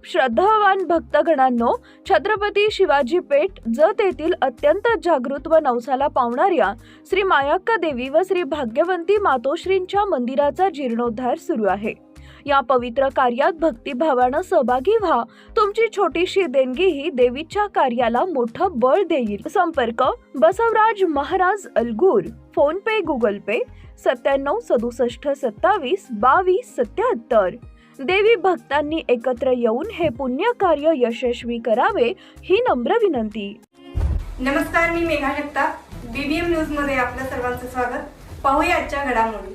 श्रद्धावान भक्तगणांनो, छत्रपती शिवाजी पेठ जत येथील अत्यंत जागृत व नवसाला पावणाऱ्या श्री मायाक्का देवी व श्री भाग्यवंती मातोश्रींच्या मंदिराचा जीर्णोद्धार सुरू आहे। या पवित्र कार्यात भक्तिभावानं सहभागी व्हा। तुमची छोटीशी देणगी ही देवीच्या कार्याला मोठं बळ देईल। संपर्क बसवराज महाराज अलगूर, फोन पे, गुगल पे 97 67 27 22 77। देवी भक्तांनी एकत्र येऊन हे पुण्य कार्य यशस्वी करावे ही नम्र विनंती। नमस्कार, मी मेघा जगताप, बीबीएम न्यूज मध्ये आपल्या सर्वांचं स्वागत। पाहूया आजच्या घडामोडी।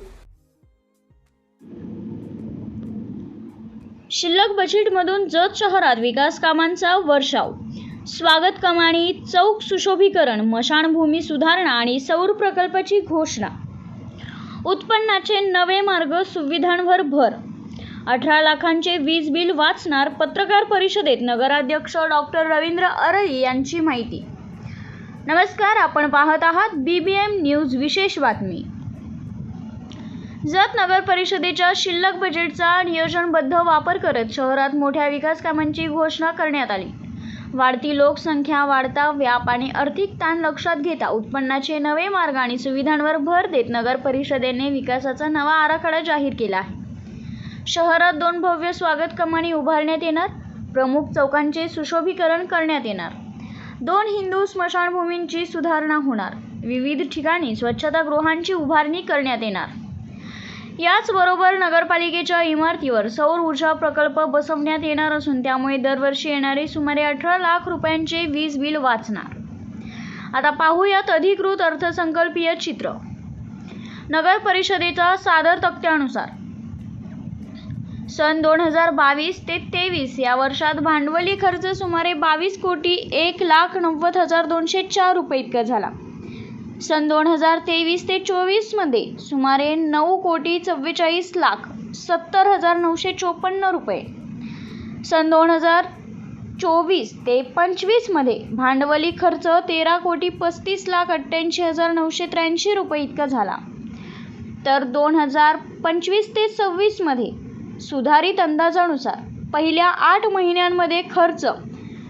शिल्लक बजेटमधून जत शहरात विकास कामांचा वर्षाव। स्वागत कमानी, चौक सुशोभीकरण, मशानभूमी सुधारणा आणि सौर प्रकल्पाची घोषणा। उत्पन्नाचे नवे मार्ग, सुविधांवर भर। 18 लाखांचे वीज बिल वाचणार। पत्रकार परिषदेत नगराध्यक्ष डॉक्टर रवींद्र अरळी यांची माहिती। नमस्कार, आपण पाहत आहात बीबीएम न्यूज विशेष बातमी। जत नगर परिषदेच्या शिल्लक बजेटचा नियोजनबद्ध वापर करत शहरात मोठ्या विकास कामांची घोषणा करण्यात आली। वाढती लोकसंख्या, वाढता व्याप आणि आर्थिक ताण लक्षात घेता उत्पन्नाचे नवे मार्ग आणि सुविधांवर भर देत नगर परिषदेने विकासाचा नवा आराखडा जाहीर केला आहे। शहरात 2 भव्य स्वागत कमानी उभारण्यात येणार। प्रमुख चौकांचे सुशोभीकरण करण्यात येणार। 2 हिंदू स्मशानभूमींची सुधारणा होणार। विविध ठिकाणी स्वच्छतागृहांची उभारणी करण्यात येणार। याचबरोबर नगरपालिकेच्या इमारतीवर सौर ऊर्जा प्रकल्प बसवण्यात येणार असून त्यामुळे दरवर्षी येणारे सुमारे 18 लाख रुपयांचे वीज बिल वाचणार। आता पाहूयात अधिकृत अर्थसंकल्पीय चित्र। नगर परिषदेच्या सादर तक्त्यानुसार सन 2022 ते 23 या वर्षात भांडवली खर्च सुमारे 22,01,90,204 रुपये इतका झाला। सन 2023 ते 24 मध्ये सुमारे 9,44,70,954 रुपये। सन 2024 ते 25 मध्ये भांडवली खर्च 13,35,88,983 रुपये इतका झाला। तर 2025 ते 26 मध्ये सुधारित अंदाजानुसार पहिल्या 8 महिन्यांमध्ये खर्च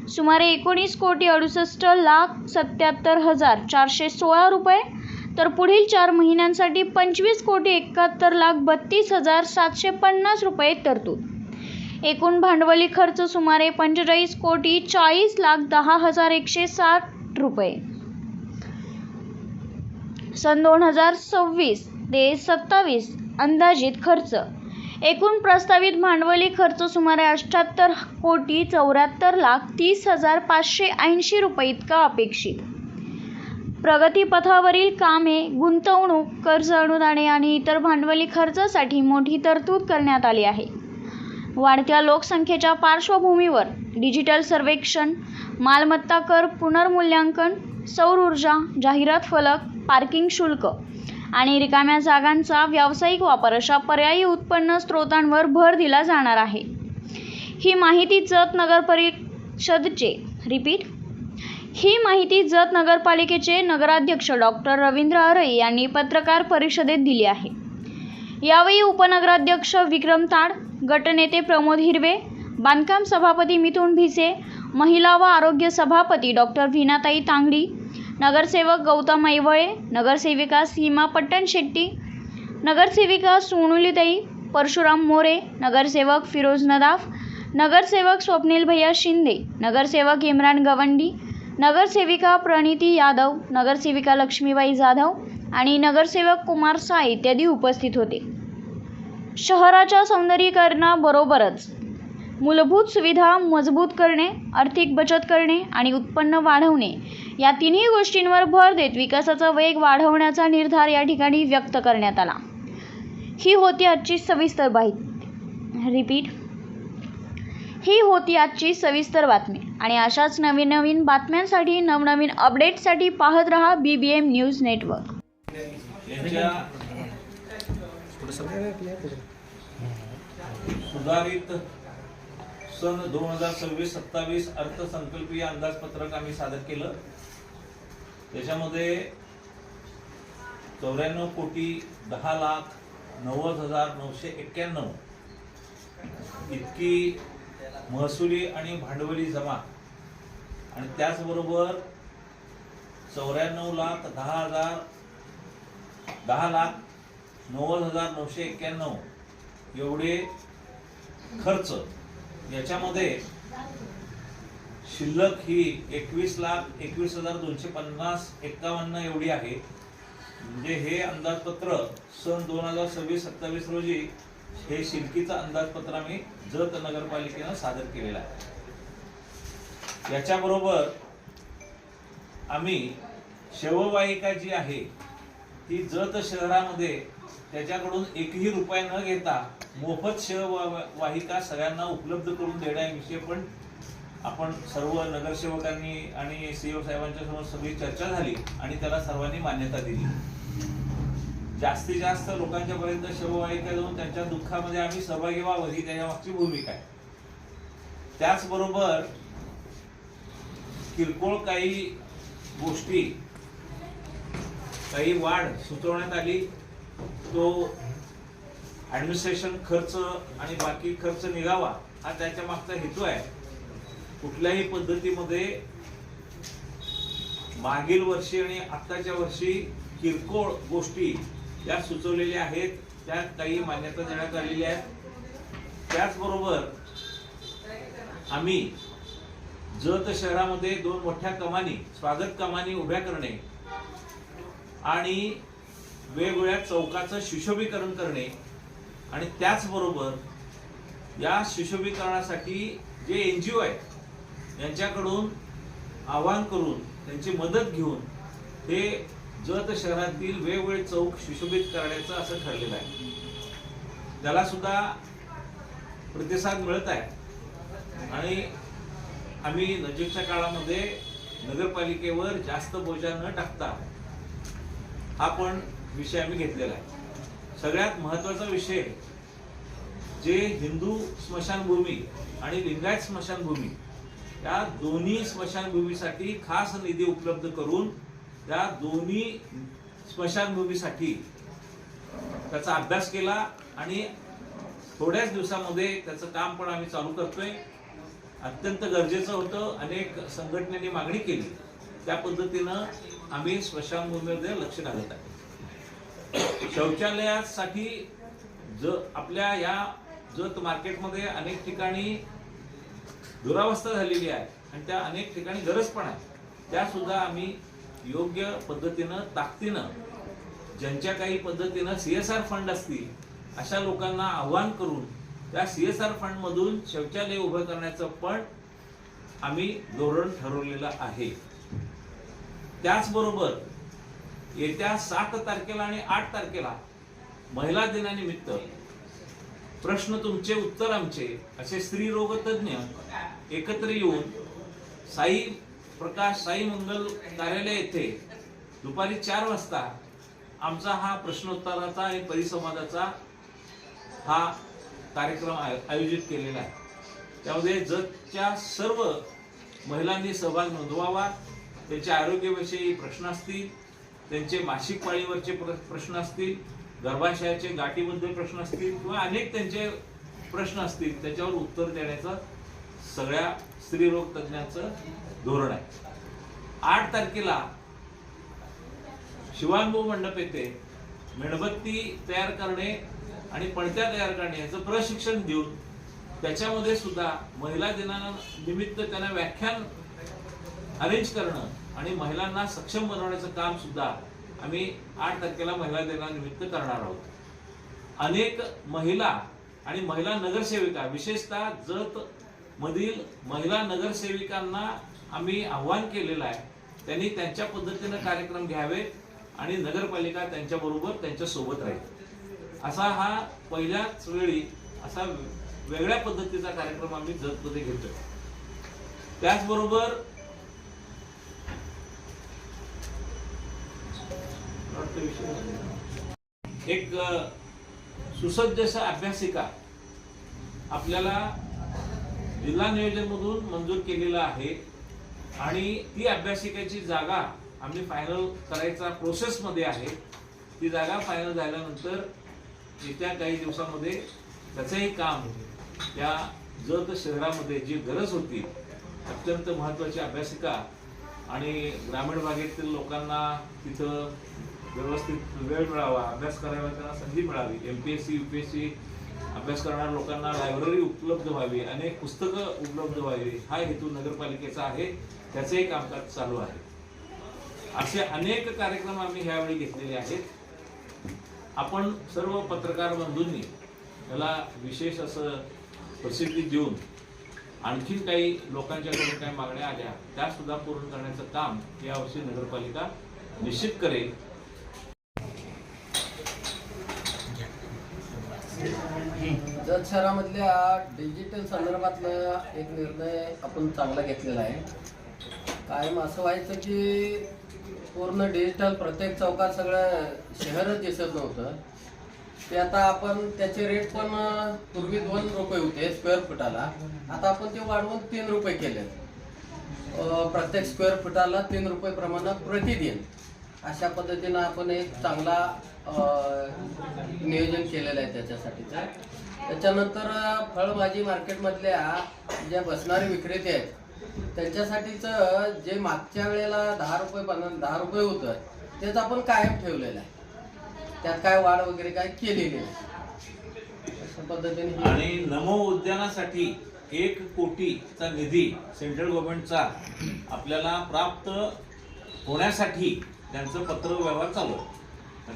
सुमारे 19,68,77,416 रुपये, तर पुढील 4 महिन्यांसाठी 25,71,32,750 रुपये तरतूद। एकूण भांडवली खर्च सुमारे 45,40,10,160 रुपये। सन 2026 ते 27 अंदाजित खर्च एकूण प्रस्तावित भांडवली खर्च सुमारे 78,74,30,580 रुपये इतका अपेक्षित। प्रगतीपथावरील कामे, गुंतवणूक, कर्ज अनुदाने आणि इतर भांडवली खर्चासाठी मोठी तरतूद करण्यात आली आहे। वाढत्या लोकसंख्येच्या पार्श्वभूमीवर डिजिटल सर्वेक्षण, मालमत्ता कर पुनर्मूल्यांकन, सौर ऊर्जा, जाहिरात फलक, पार्किंग शुल्क आणि रिकाम्या जागांचा व्यावसायिक वापर अशा पर्यायी उत्पन्न स्रोतांवर भर दिला जाणार आहे। ही माहिती जत नगरपालिकेचे नगराध्यक्ष डॉक्टर रवींद्र अरळी यांनी पत्रकार परिषदेत दिली आहे। यावेळी उपनगराध्यक्ष विक्रम ताड, गटनेते प्रमोद हिरवे, बांधकाम सभापती मिथुन भिसे, महिला व आरोग्य सभापती डॉक्टर वीणाताई तांगडी, नगरसेवक गौतम ऐवळे, नगरसेविका सीमा पट्टणशेट्टी, नगरसेविका सोनुलीताई परशुराम मोरे, नगरसेवक फिरोज नदाफ, नगरसेवक स्वप्नील भैया शिंदे, नगरसेवक इम्रान गवंडी, नगरसेविका प्रणिती यादव, नगरसेविका लक्ष्मीबाई जाधव आणि नगरसेवक कुमार साई इत्यादी उपस्थित होते। शहराच्या सौंदर्यीकरणाबरोबरच मूलभूत सुविधा मजबूत करणे, आर्थिक बचत करणे आणि उत्पन्न वाढवणे या तिन्ही गोष्टींवर भर देत विकासाचा वेग वाढवण्याचा निर्धार या ठिकाणी व्यक्त करण्यात आला। ही होती आजची सविस्तर बातमी आणि अशाच नवीन बातम्यांसाठी, नवनवीन अपडेट्ससाठी पाहत रहा बीबीएम न्यूज नेटवर्क। सुधारित सन 2026-27 अर्थसंकल्पीय अंदाजपत्रक आम्ही सादर केलं। त्याच्यामध्ये 94,10,90,991 इतकी महसुली आणि भांडवली जमा आणि त्याचबरोबर 10,90,991 एवढे खर्च, याच्यामध्ये शिल्लक ही 21,21,251 एवढी आहे. म्हणजे हे अंदाजपत्र सन 2026-27 रोजी हे शिल्लकीचं अंदाजपत्र आम्ही जत नगरपालिकेनं सादर केलेलं आहे. याच्याबरोबर आम्ही शववाहिका जी आहे ती जत शहरामध्ये त्याच्याकडून एकही रुपया न घेता मोफत शववाहिका सगळ्यांना उपलब्ध करून देण्याविषयी पण आपण सर्व नगरसेवकांनी आणि सीओ साहेबांच्या समोर सगळी चर्चा झाली आणि त्याला सर्वांनी मान्यता दिली. जास्तीत जास्त लोकांच्या पर्यंत शववाहिका जाऊन त्यांच्या दुःखामध्ये आम्ही सहभागी व्हावं ही त्याच्या मागची भूमिका आहे. त्याचबरोबर किरकोळ काही गोष्टी, काही वाढ सुचवण्यात आली. तो ऍडमिनिस्ट्रेशन खर्च आणि बाकी खर्च निघावा हा त्याच्या मागचा हेतू आहे. कुठल्याही पद्धतीमध्ये मागील वर्षी आणि आत्ताच्या वर्षी किरकोळ गोष्टी या सुचवलेल्या आहेत, त्या काही मान्यता देण्यात आलेल्या आहेत. त्याचबरोबर आम्ही जत शहरामध्ये 2 मोठ्या कमानी, स्वागत कमानी उभ्या करणे आणि वेगवेगळ्या चौकाचं सुशोभीकरण करणे आणि त्याचबरोबर या सुशोभीकरणासाठी जे NGO आहेत यांच्याकडून आवाहन करून त्यांची मदत घेऊन हे जत शहरातील वेगवेगळे चौक सुशोभित करण्याचं असं ठरलेलं आहे. त्याला सुद्धा प्रतिसाद मिळत आहे आणि आम्ही नजीकच्या काळामध्ये नगरपालिकेवर जास्त बोजा न टाकता हा पण विषय आम्ही घेतलेला आहे. सगळ्यात महत्वाचा विषय, जे हिंदू स्मशानभूमी आणि लिंगायत स्मशानभूमी या दोन्ही स्मशानभूमीसाठी खास निधी उपलब्ध करून त्या दोन्ही स्मशानभूमीसाठी त्याचा अभ्यास केला आणि थोड्याच दिवसामध्ये त्याचं काम पण आम्ही चालू करतोय. अत्यंत गरजेचं होतं, अनेक संघटनेने मागणी केली, त्या पद्धतीनं आम्ही स्मशानभूमीमध्ये लक्ष घालत आहे. शौचालयासाठी आपल्या या जत मार्केटमध्ये अनेक ठिकाणी दुरावस्था झालेली आहे आणि त्या अनेक ठिकाणी गरज पण आहे. त्या सुद्धा आम्ही योग्य पद्धतीनं, ताकदीनं, ज्यांच्या काही पद्धतीनं CSR फंड असतील अशा लोकांना आव्हान करून त्या CSR फंड मधून शौचालय उभं करण्याचं पण आम्ही धोरण ठरवलेलं आहे. त्याचबरोबर येत्या 7 तारखेला आणि 8 तारखेला महिला दिनानिमित्त प्रश्न तुमचे उत्तर आमचे असे स्त्री रोग तज्ञ एकत्र येऊन साई मंगल कार्यालय येथे दुपारी 4 वाजता आमचा हा प्रश्नोत्तराचा आणि परिसंवादाचा हा कार्यक्रम आयोजित केलेला आहे. त्यामध्ये जतच्या सर्व महिलांनी सहभाग नोंदवावा. त्यांचे आरोग्याविषयी प्रश्न असतील, त्यांचे मासिक पाळीवरचे प्रश्न असतील, गर्भाशयाचे गाठीबद्दल प्रश्न असतील किंवा अनेक त्यांचे प्रश्न असतील, त्याच्यावर उत्तर देण्याचं सगळ्या स्त्रीरोग तज्ञांचं धोरण आहे. 8 तारखेला शिवानुभव मंडप येथे मेणबत्ती तयार करणे आणि पणत्या तयार करणे याचं प्रशिक्षण देऊन त्याच्यामध्ये सुद्धा महिला दिनानिमित्त त्यांना व्याख्यान अरेंज करणं आणि महिलांना सक्षम बनवण्याचं काम सुद्धा आम्ही 8 तारखेला महिला दिनानिमित्त करणार आहोत. अनेक महिला आणि महिला नगरसेविका, विशेषतः जत मधील महिला नगरसेविकांना आम्ही आव्हान केलेलं आहे, त्यांनी त्यांच्या पद्धतीने कार्यक्रम घ्यावे आणि नगरपालिका त्यांच्या बरोबर त्यांच्या सोबत राहील. असा हा पहिल्याच वेळी असा वेगळ्या पद्धतीचा कार्यक्रम आम्ही जतमध्ये घेतोय. त्याचबरोबर एक सुसज्ज अभ्यासिका आपल्याला जिल्हा नियोजन मधून मंजूर केलेला आहे आणि ती अभ्यासिकेची जागा आम्ही फायनल करायचा प्रोसेस मध्ये आहे. ती जागा फायनल झाल्यानंतर येत्या काही दिवसामध्ये त्याचंही काम त्या जत शहरामध्ये जी गरज होती, अत्यंत महत्त्वाची अभ्यासिका आणि ग्रामीण भागातील लोकांना तिथं व्यवस्थित वेळ मिळावा, अभ्यास करायला त्यांना संधी मिळावी, MPSC UPSC अभ्यास करणाऱ्या लोकांना लायब्ररी उपलब्ध व्हावी, अनेक पुस्तकं उपलब्ध व्हावी, हा हेतू नगरपालिकेचा आहे. त्याचंही कामकाज चालू आहे. असे अनेक कार्यक्रम आम्ही ह्यावेळी घेतलेले आहेत. आपण सर्व पत्रकार बंधूंनी याला विशेष असं प्रसिद्धी देऊन आणखीन काही लोकांच्याकडून काही मागण्या आल्या त्या सुद्धा पूर्ण करण्याचं काम यावर्षी नगरपालिका निश्चित करेल. जत शहरामधल्या डिजिटल संदर्भातला एक निर्णय आपण चांगला घेतलेला आहे. कायम असं व्हायचं की पूर्ण डिजिटल प्रत्येक चौकात सगळं शहरच दिसत नव्हतं. ते आता आपण त्याचे रेट पण पूर्वी 2 रुपये होते स्क्वेअर फुटाला, आता आपण ते वाढवून 3 रुपये केले. प्रत्येक स्क्वेअर फुटाला 3 रुपये प्रमाणात प्रतिदिन अशा पद्धतीनं आपण एक चांगला नियोजन केलेलं आहे त्याच्यासाठीचं. त्याच्यानंतर फळभाजी मार्केटमधल्या ज्या बसणारे विक्रेते आहेत त्यांच्यासाठीचं जे मागच्या वेळेला 10 रुपये होतं तेच आपण कायम ठेवलेलं आहे. त्यात काय वाढ वगैरे काय केलेली नाही अशा पद्धतीने. आणि नमो उद्यानासाठी 1 कोटीचा निधी सेंट्रल गव्हर्नमेंटचा आपल्याला प्राप्त होण्यासाठी त्यांचं पत्र व्यवहार चालू आहे.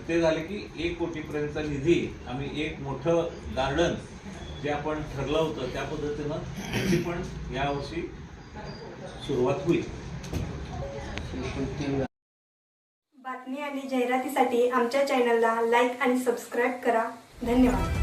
ते झाले की 1 कोटीपर्यंतचा निधी आम्ही एक मोठं गार्डन जे आपण ठरलं होतं त्या पद्धतीनं त्याची पण यावर्षी सुरुवात होईल. बातमी आणि जाहिरातीसाठी आमच्या चॅनलला लाईक आणि सबस्क्राईब करा. धन्यवाद.